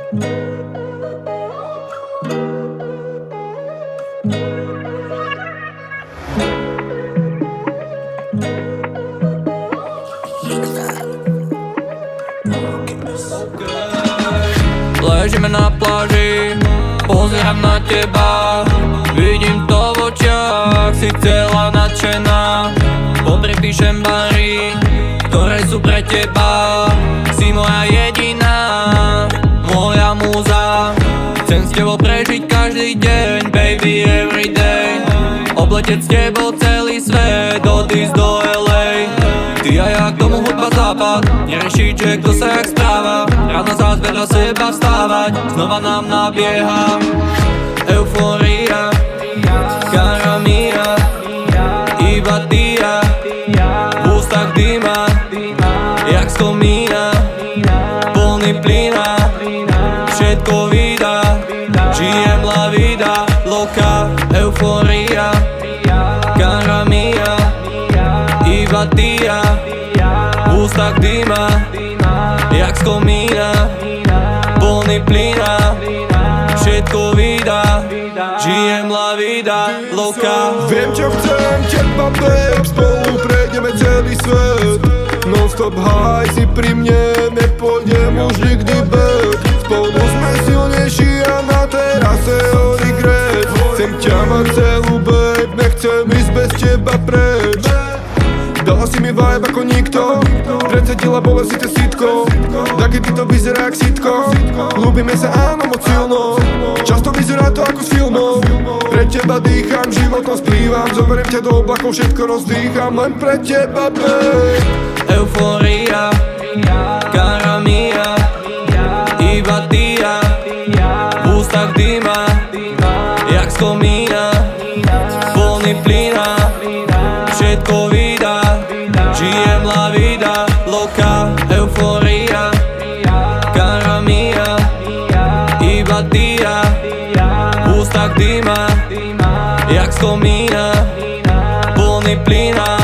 Ležíme na pláži, pozerám na teba, vidím to v očiach, si celá nadšená. Poprepíšem bary, ktoré sú pre teba, si moja jediná, moja múza. Chcem s tebou prežiť každý deň, baby everyday, obletieť s tebou celý svet, odísť do LA. Ty a ja, k tomu hudba západ, nerešiť, že kto sa jak správa. Ráno zás vedľa seba vstávať, znova nám nabieha eufória, cara mia, iba dia, v ústach dýma, jak z komína, plný plyna, všetko vydá, žijem la vida loca, eufória, cara mia, iba dia, v ústach dýma, jak z komína, plný plyna, všetko vydá, žijem la vida loca. Viem čo chcem, teba babe, spolu prejdeme celý svet. Non-stop high, si pri mne, nepôjdem už nikdy back. Spolu sme silnejší a na terase o regret. Chcem ťa mať celú babe, nechcem ísť bez teba preč. Dala si mi vibe ako nikto, predsedila bolesité sitko. Takedy to vyzerá jak sitko, ľúbime sa áno moc silno. Často vyzerá to ako z filmov, pre teba dýcham, životom splývam. Zoberiem ťa do oblakov, všetko rozdýcham, len pre teba babe. Eufória, cara mia, iba dia, v ústach dýma, jak z komína, plný plyna, všetko vydá, žijem la vida loca. Eufória, cara mia, iba dia, v ústach dýma, jak z komína, plný plyna,